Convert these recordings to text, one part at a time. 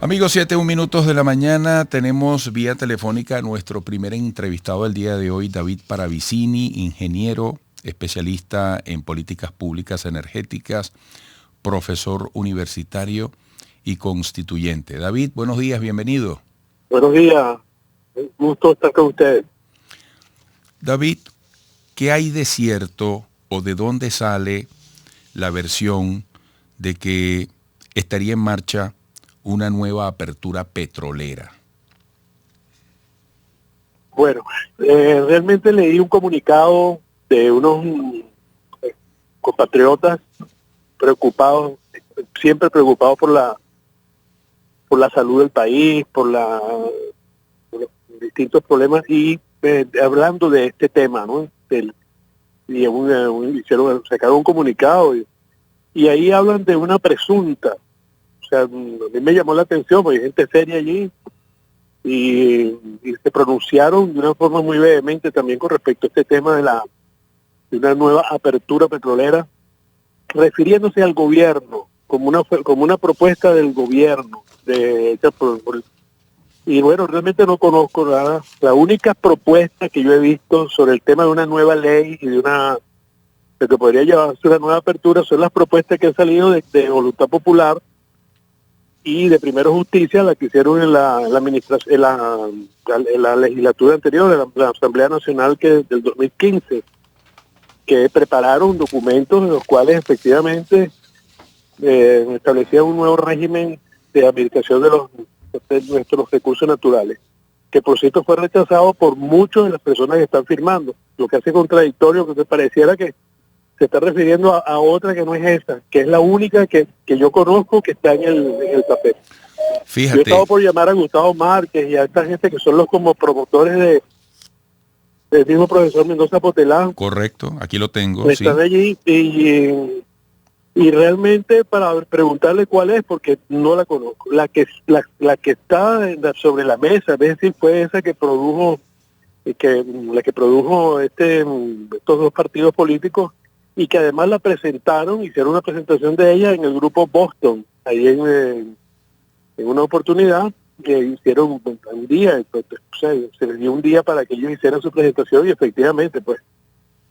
Amigos, 7:01 de la mañana, tenemos vía telefónica a nuestro primer entrevistado del día de hoy, David Paravicini, ingeniero, especialista en políticas públicas energéticas, profesor universitario y constituyente. David, buenos días, bienvenido. Buenos días, un gusto estar con ustedes. David, ¿qué hay de cierto o de dónde sale la versión de que estaría en marcha una nueva apertura petrolera? Bueno, realmente leí un comunicado de unos compatriotas preocupados, siempre preocupados por la salud del país, por los distintos problemas y hablando de este tema, ¿no? Sacaron un comunicado y ahí hablan de una presunta. O sea, a mí me llamó la atención porque hay gente seria allí y se pronunciaron de una forma muy vehemente también con respecto a este tema de una nueva apertura petrolera, refiriéndose al gobierno como una propuesta del gobierno. Y bueno, realmente no conozco nada. La única propuesta que yo he visto sobre el tema de una nueva ley y de que podría llevarse una nueva apertura son las propuestas que han salido de Voluntad Popular y de Primero Justicia, la que hicieron en la legislatura anterior, de la Asamblea Nacional del 2015, que prepararon documentos en los cuales efectivamente establecían un nuevo régimen de administración de nuestros recursos naturales, que por cierto fue rechazado por muchas de las personas que están firmando, lo que hace contradictorio, que te pareciera que se está refiriendo a otra que no es esa, que es la única que yo conozco que está en el papel. Fíjate. Yo he estado por llamar a Gustavo Márquez y a esta gente que son los como promotores del mismo profesor Mendoza Potelán. Correcto, aquí lo tengo. Están allí y realmente para preguntarle cuál es, porque no la conozco. La que está sobre la mesa, es decir, fue esa que produjo, la que produjo estos dos partidos políticos, y que además la presentaron, hicieron una presentación de ella en el grupo Boston, ahí en una oportunidad que hicieron un día, pues, o sea, se les dio un día para que ellos hicieran su presentación y efectivamente pues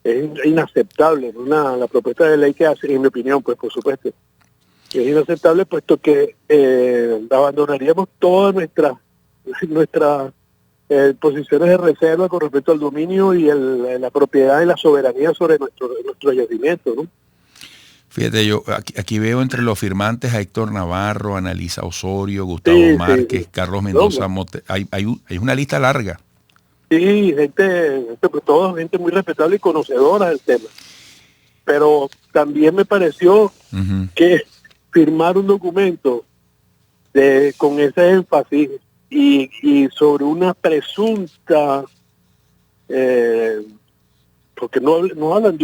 es inaceptable la propuesta de ley que hacen, en mi opinión, pues por supuesto, es inaceptable puesto que abandonaríamos todas nuestras posiciones de reserva con respecto al dominio y la propiedad y la soberanía sobre nuestro yacimiento, ¿no? Fíjate, yo aquí veo entre los firmantes a Héctor Navarro, Analisa Osorio, Gustavo Márquez, Carlos Mendoza, hay una lista larga. Sí, toda gente muy respetable y conocedora del tema. Pero también me pareció que firmar un documento con ese énfasis y sobre una presunta, porque no hablan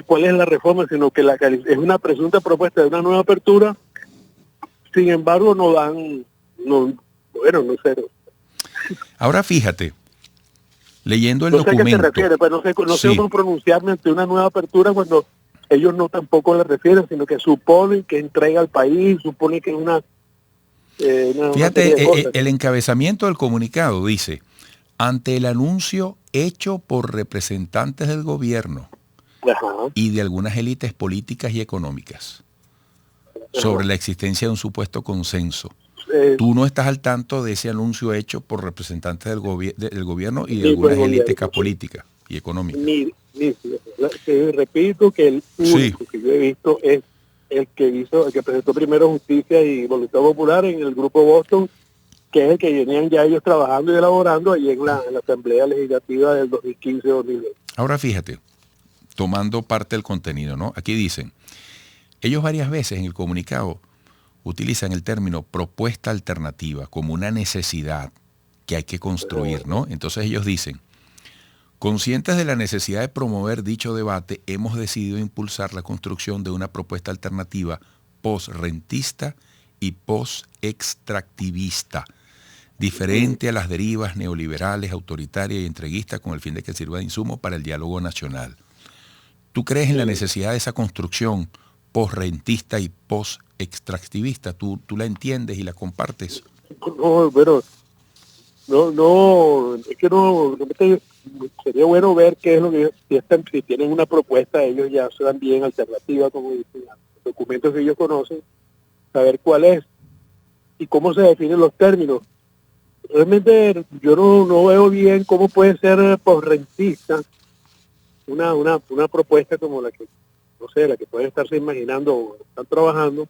cuál es la reforma, sino que es una presunta propuesta de una nueva apertura. Sin embargo, no sé. Ahora fíjate, leyendo el documento. No sé a qué se refiere, pero no sé cómo pronunciarme ante una nueva apertura cuando ellos no tampoco le refieren, sino que suponen que entrega al país, suponen que es una... Fíjate, el encabezamiento del comunicado dice: ante el anuncio hecho por representantes del gobierno y de algunas élites políticas y económicas sobre la existencia de un supuesto consenso. ¿Tú no estás al tanto de ese anuncio hecho por representantes del gobierno y de algunas élites políticas y económicas? Repito que el único que yo he visto es el que presentó Primero Justicia y Voluntad Popular en el grupo Boston, que es el que venían ya ellos trabajando y elaborando allí en la Asamblea Legislativa del 2015-2020. Ahora fíjate, tomando parte del contenido, ¿no? Aquí dicen, ellos varias veces en el comunicado utilizan el término propuesta alternativa como una necesidad que hay que construir, ¿no? Entonces ellos dicen, conscientes de la necesidad de promover dicho debate, hemos decidido impulsar la construcción de una propuesta alternativa post-rentista y post-extractivista, diferente a las derivas neoliberales, autoritarias y entreguistas, con el fin de que sirva de insumo para el diálogo nacional. ¿Tú crees en la necesidad de esa construcción posrentista y post-extractivista? ¿Tú la entiendes y la compartes? No, bueno, no, es que sería bueno ver qué es lo que si tienen una propuesta, ellos ya se dan bien alternativa, como dicen, los documentos que ellos conocen, saber cuál es y cómo se definen los términos. Realmente yo no veo bien cómo puede ser posrentista una propuesta como la que, no sé, la que pueden estarse imaginando o están trabajando,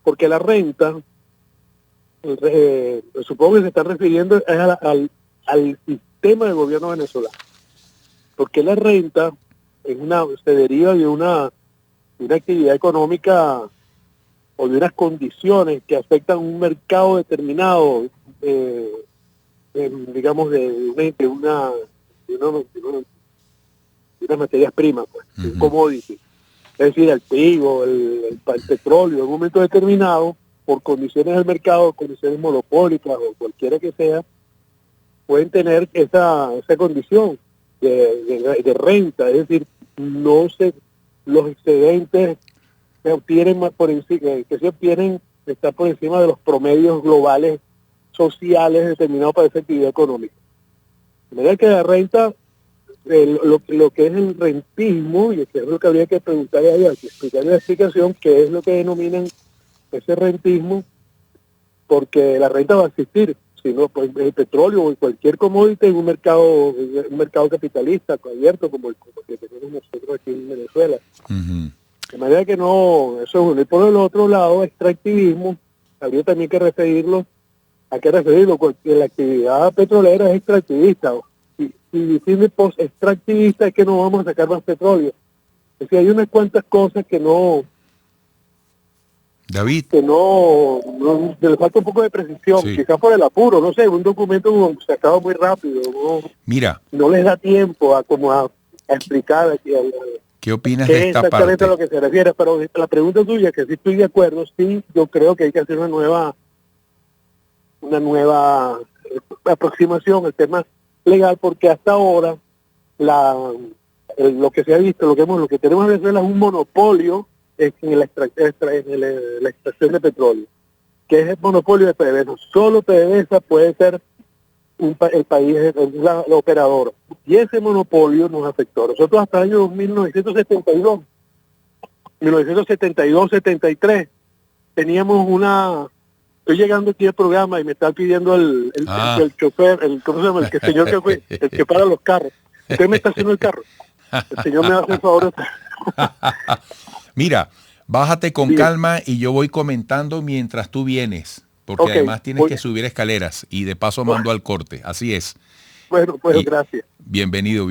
porque la renta, supongo que se están refiriendo es al sistema de gobierno venezolano, porque la renta se deriva de una actividad económica o de unas condiciones que afectan un mercado determinado, digamos, de unas materias primas, pues, un commodity. Es decir, el trigo, el petróleo, en un momento determinado, por condiciones del mercado, condiciones monopólicas o cualquiera que sea, pueden tener esa condición de renta. Es decir, los excedentes se obtienen más por encima, que se obtienen está por encima de los promedios globales sociales determinados para esa actividad económica. De manera que la renta, lo que es el rentismo, y que es lo que habría que preguntarle a ella, que explicarle la explicación, qué es lo que denominan ese rentismo, porque la renta va a existir, sino pues el petróleo o cualquier commodity en un mercado capitalista abierto como el que tenemos nosotros aquí en Venezuela. De manera que no, eso es uno. Y por el otro lado, extractivismo, habría también que referirlo, porque la actividad petrolera es extractivista. Si decimos post-extractivista es que no vamos a sacar más petróleo. Es decir, hay unas cuantas cosas que David. Que le falta un poco de precisión, sí. Quizás por el apuro, no sé, un documento sacado muy rápido, Mira, no les da tiempo a explicar aquí. ¿Qué opinas de esta parte? Exactamente a lo que se refiere, pero la pregunta tuya, que sí estoy de acuerdo, sí, yo creo que hay que hacer una nueva aproximación al tema legal, porque hasta ahora lo que se ha visto, lo que tenemos en Venezuela es un monopolio en la extracción de petróleo, que es el monopolio de PDVSA. Solo PDVSA puede ser el país, la operadora. Y ese monopolio nos afectó. Nosotros hasta el año 1972-73, teníamos estoy llegando aquí al programa y me está pidiendo el chofer, el señor el que para los carros. Usted me está haciendo el carro. El señor me hace el favor. Mira, bájate con calma y yo voy comentando mientras tú vienes, porque además tienes que subir escaleras y de paso mando al corte, así es. Bueno, gracias. Bienvenido.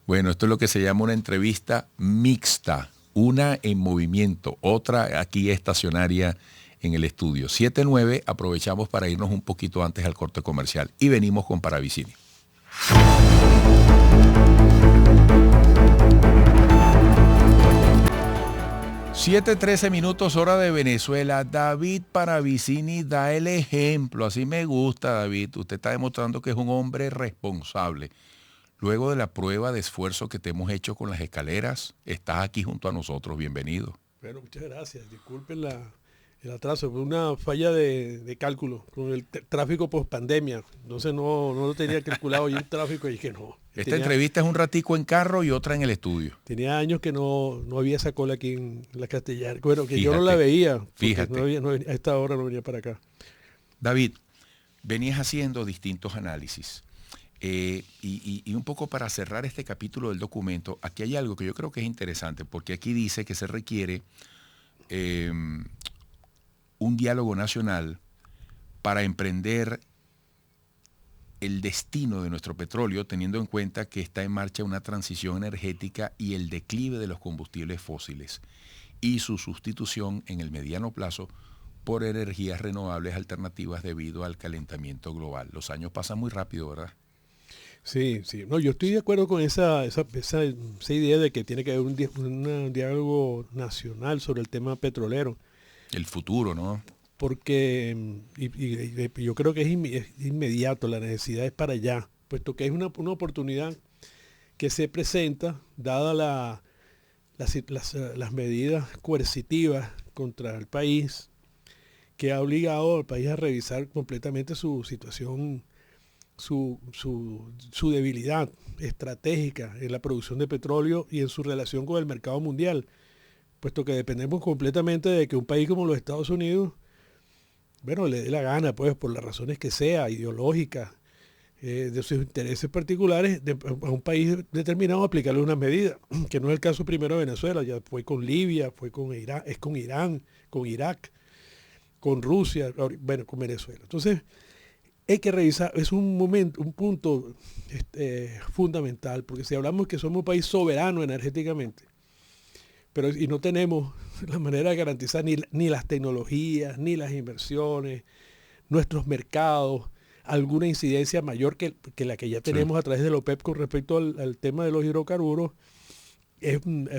Bueno, esto es lo que se llama una entrevista mixta, una en movimiento, otra aquí estacionaria en el estudio. 7-9, aprovechamos para irnos un poquito antes al corte comercial y venimos con Paravicini. 7:13 hora de Venezuela. David Paravicini da el ejemplo. Así me gusta, David. Usted está demostrando que es un hombre responsable. Luego de la prueba de esfuerzo que te hemos hecho con las escaleras, estás aquí junto a nosotros. Bienvenido. Bueno, muchas gracias. Disculpen el atraso. Fue una falla de cálculo con el tráfico post pandemia. Entonces no lo tenía calculado y un tráfico y que no. Esta entrevista es un ratico en carro y otra en el estudio. Tenía años que no había esa cola aquí en la Castellana. Bueno, que fíjate, yo no la veía. Fíjate. A esta hora no venía para acá. David, venías haciendo distintos análisis. Y un poco para cerrar este capítulo del documento, aquí hay algo que yo creo que es interesante, porque aquí dice que se requiere un diálogo nacional para emprender el destino de nuestro petróleo, teniendo en cuenta que está en marcha una transición energética y el declive de los combustibles fósiles y su sustitución en el mediano plazo por energías renovables alternativas debido al calentamiento global. Los años pasan muy rápido, ¿verdad? Sí. No, yo estoy de acuerdo con esa idea de que tiene que haber un diálogo nacional sobre el tema petrolero. El futuro, ¿no? Porque yo creo que es inmediato, la necesidad es para allá, puesto que es una oportunidad que se presenta, dada la las medidas coercitivas contra el país, que ha obligado al país a revisar completamente su situación, su debilidad estratégica en la producción de petróleo y en su relación con el mercado mundial, puesto que dependemos completamente de que un país como los Estados Unidos, bueno, le dé la gana, pues, por las razones que sea, ideológicas, de sus intereses particulares, a un país determinado aplicarle unas medidas, que no es el caso primero de Venezuela, ya fue con Libia, fue con Irán, es con Irán, con Irak, con Rusia, bueno, con Venezuela. Entonces, hay que revisar, es un punto fundamental, porque si hablamos que somos un país soberano energéticamente, pero y no tenemos la manera de garantizar ni las tecnologías, ni las inversiones, nuestros mercados, alguna incidencia mayor que la que ya tenemos a través de la OPEP con respecto al tema de los hidrocarburos,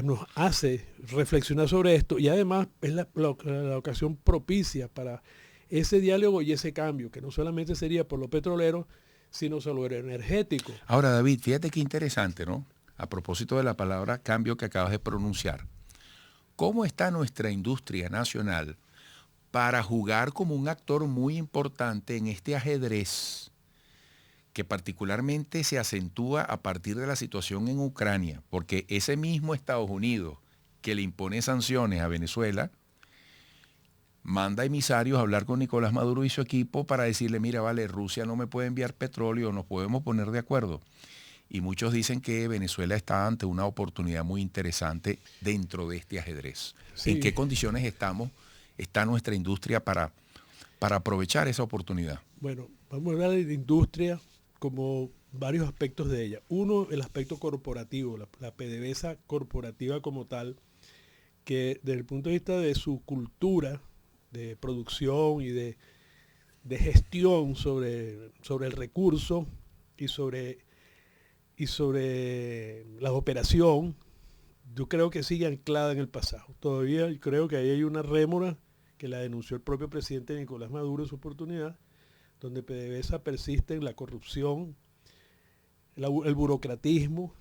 nos hace reflexionar sobre esto, y además es la ocasión propicia para ese diálogo y ese cambio, que no solamente sería por lo petrolero, sino sobre lo energético. Ahora, David, fíjate qué interesante, ¿no? A propósito de la palabra cambio que acabas de pronunciar. ¿Cómo está nuestra industria nacional para jugar como un actor muy importante en este ajedrez que particularmente se acentúa a partir de la situación en Ucrania? Porque ese mismo Estados Unidos que le impone sanciones a Venezuela manda emisarios a hablar con Nicolás Maduro y su equipo para decirle, mira, vale, Rusia no me puede enviar petróleo, nos podemos poner de acuerdo. Y muchos dicen que Venezuela está ante una oportunidad muy interesante dentro de este ajedrez. Sí. ¿En qué condiciones está nuestra industria para aprovechar esa oportunidad? Bueno, vamos a hablar de industria como varios aspectos de ella. Uno, el aspecto corporativo, la PDVSA corporativa como tal, que desde el punto de vista de su cultura de producción y de gestión sobre el recurso y sobre la operación, yo creo que sigue anclada en el pasado. Todavía yo creo que ahí hay una rémora que la denunció el propio presidente Nicolás Maduro en su oportunidad, donde PDVSA persiste en la corrupción, el burocratismo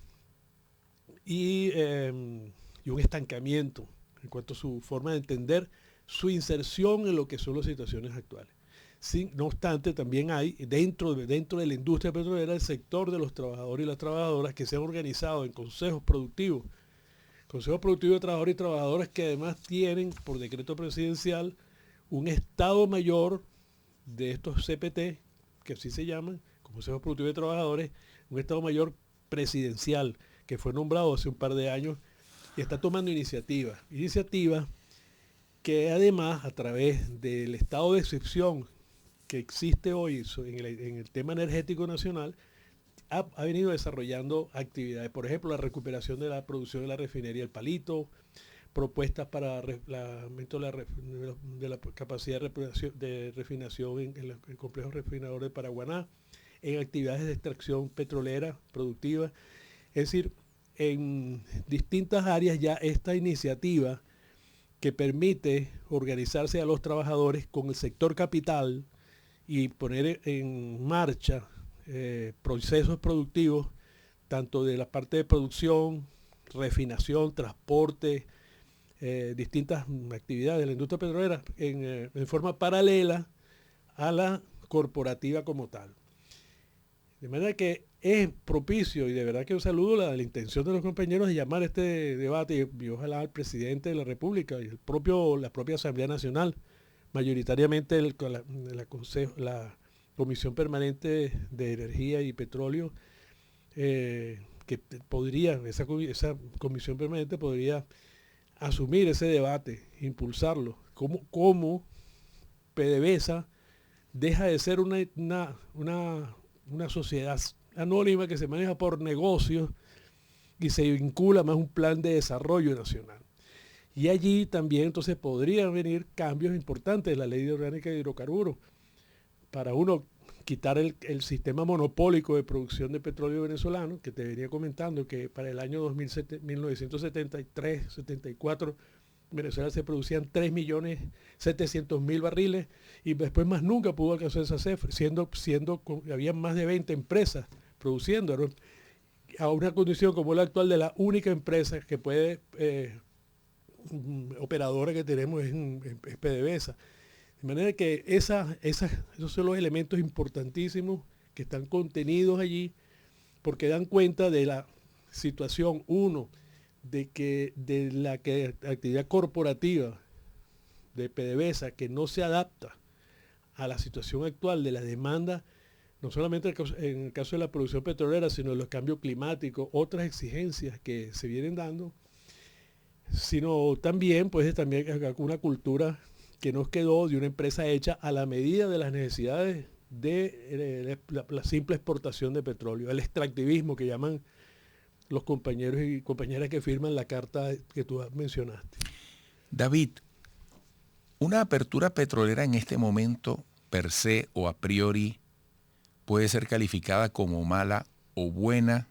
y un estancamiento en cuanto a su forma de entender su inserción en lo que son las situaciones actuales. Sí, no obstante, también hay dentro de la industria petrolera el sector de los trabajadores y las trabajadoras que se han organizado en consejos productivos de trabajadores y trabajadoras que además tienen por decreto presidencial un estado mayor de estos CPT, que así se llaman, consejos productivos de trabajadores, un estado mayor presidencial que fue nombrado hace un par de años y está tomando iniciativas que además a través del estado de excepción que existe hoy en el tema energético nacional, ha venido desarrollando actividades. Por ejemplo, la recuperación de la producción de la refinería El Palito, propuestas para el aumento de la capacidad de refinación en el complejo refinador de Paraguaná, en actividades de extracción petrolera productiva. Es decir, en distintas áreas ya esta iniciativa que permite organizarse a los trabajadores con el sector capital y poner en marcha procesos productivos, tanto de la parte de producción, refinación, transporte, distintas actividades de la industria petrolera en forma paralela a la corporativa como tal. De manera que es propicio, y de verdad que un saludo la intención de los compañeros de llamar este debate, y ojalá al presidente de la República y la propia Asamblea Nacional, mayoritariamente la Comisión Permanente de Energía y Petróleo, que esa comisión permanente podría asumir ese debate, impulsarlo, cómo PDVSA deja de ser una sociedad anónima que se maneja por negocios y se vincula más a un plan de desarrollo nacional. Y allí también entonces podrían venir cambios importantes en la ley orgánica de hidrocarburos para uno quitar el sistema monopólico de producción de petróleo venezolano, que te venía comentando que para el año 1973-74 Venezuela se producían 3.700.000 barriles y después más nunca pudo alcanzar esa cifra, había más de 20 empresas produciendo. a una condición como la actual de la única empresa que puede, operadora que tenemos es PDVSA. De manera que esos son los elementos importantísimos que están contenidos allí, porque dan cuenta de la situación, uno, de la actividad corporativa de PDVSA que no se adapta a la situación actual de la demanda, no solamente en el caso de la producción petrolera, sino de los cambios climáticos, otras exigencias que se vienen dando, sino también, pues, también una cultura que nos quedó de una empresa hecha a la medida de las necesidades de la simple exportación de petróleo, el extractivismo que llaman los compañeros y compañeras que firman la carta que tú mencionaste. David, una apertura petrolera en este momento, per se o a priori, puede ser calificada como mala o buena.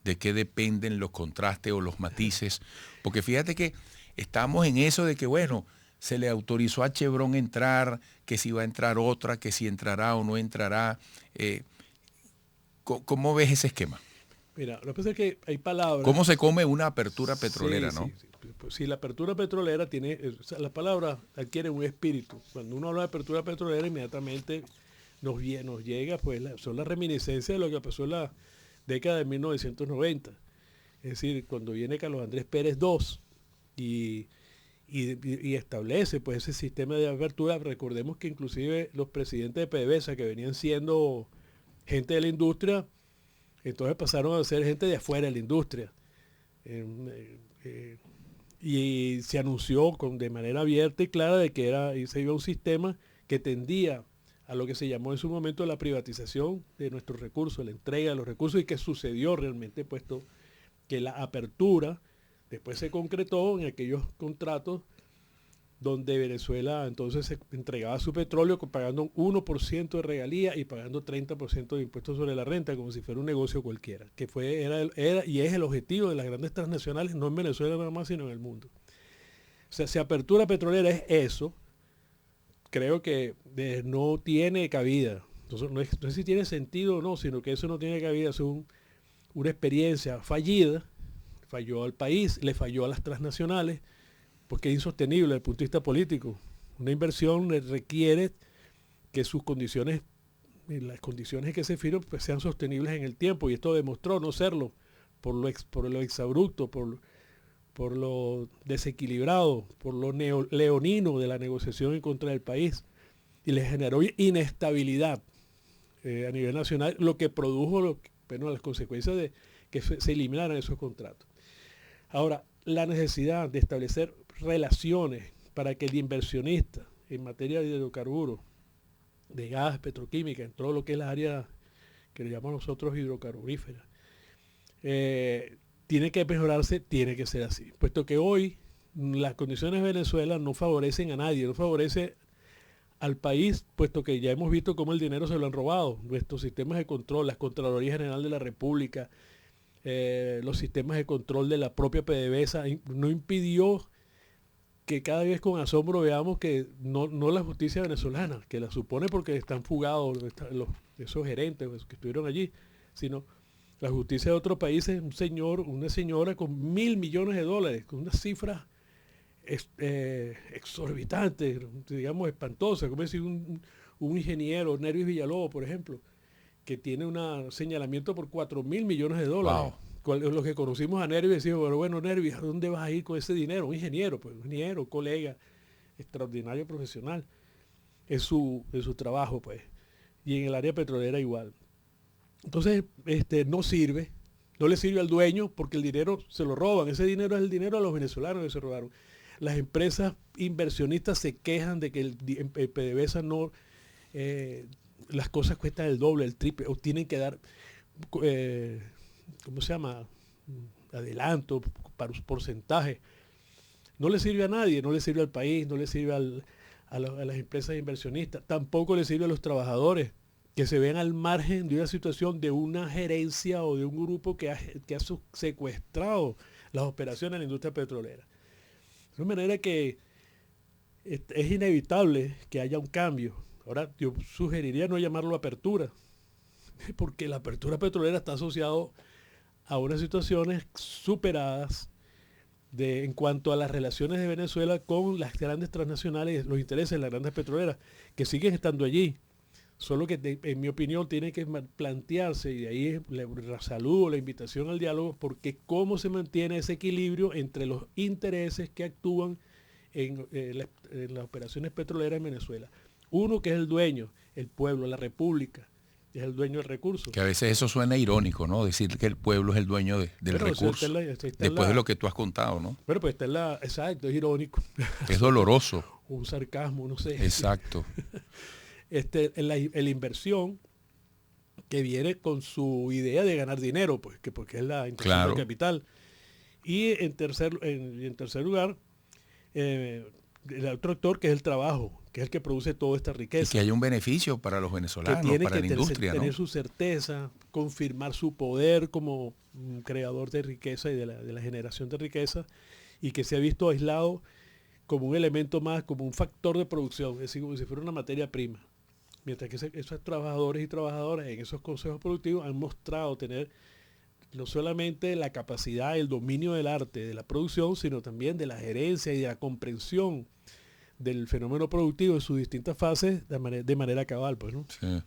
¿De qué dependen los contrastes o los matices? Porque fíjate que estamos en eso de que, bueno, se le autorizó a Chevron entrar, que si va a entrar otra, que si entrará o no entrará. ¿Cómo ves ese esquema? Mira, lo que pasa es que hay palabras. ¿Cómo se come una apertura petrolera, sí, no? Sí. Pues, si la apertura petrolera tiene, o sea, las palabras adquieren un espíritu. Cuando uno habla de apertura petrolera, inmediatamente nos llega, pues, son las reminiscencias de lo que pasó en la década de 1990. Es decir, cuando viene Carlos Andrés Pérez II y establece, pues, ese sistema de apertura. Recordemos que inclusive los presidentes de PDVSA, que venían siendo gente de la industria, entonces pasaron a ser gente de afuera de la industria. Y se anunció de manera abierta y clara de que se iba a un sistema que tendía a lo que se llamó en su momento la privatización de nuestros recursos, la entrega de los recursos, y que sucedió realmente, puesto que la apertura después se concretó en aquellos contratos donde Venezuela entonces se entregaba su petróleo pagando un 1% de regalía y pagando 30% de impuestos sobre la renta, como si fuera un negocio cualquiera, que era y es el objetivo de las grandes transnacionales, no en Venezuela nada más, sino en el mundo. O sea, si apertura petrolera es eso, creo que no tiene cabida. Entonces, no es si tiene sentido o no, sino que eso no tiene cabida. Es una experiencia fallida, falló al país, le falló a las transnacionales, porque es insostenible desde el punto de vista político. Una inversión requiere que sus condiciones, las condiciones que se firman, pues, sean sostenibles en el tiempo, y esto demostró no serlo por lo exabrupto, por lo desequilibrado, por lo leonino de la negociación en contra del país, y le generó inestabilidad a nivel nacional, lo que produjo las consecuencias de que se eliminaran esos contratos. Ahora, la necesidad de establecer relaciones para que el inversionista en materia de hidrocarburos, de gas, petroquímica, en todo lo que es la área que le llamamos nosotros hidrocarburífera, tiene que mejorarse, tiene que ser así. Puesto que hoy las condiciones de Venezuela no favorecen a nadie, no favorece al país, puesto que ya hemos visto cómo el dinero se lo han robado. Nuestros sistemas de control, la Contraloría General de la República, los sistemas de control de la propia PDVSA, no impidió que cada vez con asombro veamos que no la justicia venezolana, que la supone porque están fugados esos gerentes que estuvieron allí, sino la justicia de otros países, un señor, una señora con $1.000 millones, con unas cifras exorbitantes, digamos espantosas, como decir un ingeniero, Nervis Villalobos, por ejemplo, que tiene un señalamiento por $4.000 millones. Wow. Los que conocimos a Nervis decimos, pero bueno, Nervis, ¿a dónde vas a ir con ese dinero? Un ingeniero, pues, un ingeniero, colega, extraordinario profesional. Es su trabajo, pues. Y en el área petrolera igual. Entonces, no le sirve al dueño, porque el dinero se lo roban. Ese dinero es el dinero de los venezolanos que se robaron. Las empresas inversionistas se quejan de que el PDVSA no, las cosas cuestan el doble, el triple, o tienen que dar, ¿cómo se llama? Adelanto, para un porcentaje. No le sirve a nadie, no le sirve al país, no le sirve a las empresas inversionistas, tampoco le sirve a los trabajadores, que se ven al margen de una situación de una gerencia o de un grupo que ha secuestrado las operaciones en la industria petrolera. De manera que es inevitable que haya un cambio. Ahora, yo sugeriría no llamarlo apertura, porque la apertura petrolera está asociado a unas situaciones superadas en cuanto a las relaciones de Venezuela con las grandes transnacionales, los intereses de las grandes petroleras, que siguen estando allí. Solo que, en mi opinión, tiene que plantearse, y de ahí la saludo, la invitación al diálogo, porque cómo se mantiene ese equilibrio entre los intereses que actúan en las operaciones petroleras en Venezuela. Uno que es el dueño, el pueblo, la república, es el dueño del recurso. Que a veces eso suena irónico, ¿no? Decir que el pueblo es el dueño del recurso. Después de lo que tú has contado, ¿no? Pero pues exacto, es irónico. Es doloroso. Un sarcasmo, no sé. Exacto. La inversión que viene con su idea de ganar dinero, pues, porque es la inversión del capital. Y en tercer lugar, el otro actor, que es el trabajo, que es el que produce toda esta riqueza. Y que haya un beneficio para los venezolanos, para la industria, ¿no? Tener su certeza, confirmar su poder como creador de riqueza y de la generación de riqueza, y que se ha visto aislado como un elemento más, como un factor de producción, es decir, como si fuera una materia prima. Mientras que esos trabajadores y trabajadoras en esos consejos productivos han mostrado tener no solamente la capacidad, el dominio del arte, de la producción, sino también de la gerencia y de la comprensión del fenómeno productivo en sus distintas fases de manera cabal, pues, ¿no? Sí.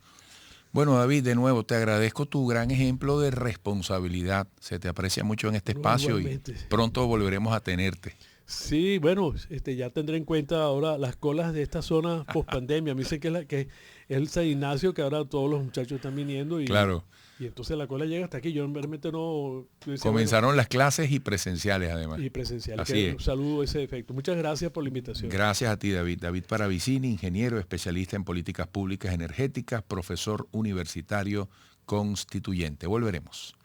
Bueno, David, de nuevo te agradezco tu gran ejemplo de responsabilidad. Se te aprecia mucho en este espacio y pronto volveremos a tenerte. Sí, bueno, ya tendré en cuenta ahora las colas de esta zona post pandemia. A mí sé que es el San Ignacio, que ahora todos los muchachos están viniendo, y claro. Y entonces la cola llega hasta aquí. Yo realmente no... Comenzaron las clases y presenciales, además. Y presenciales. Así es. Un saludo a ese efecto. Muchas gracias por la invitación. Gracias a ti, David. David Paravicini, ingeniero, especialista en políticas públicas energéticas, profesor universitario constituyente. Volveremos.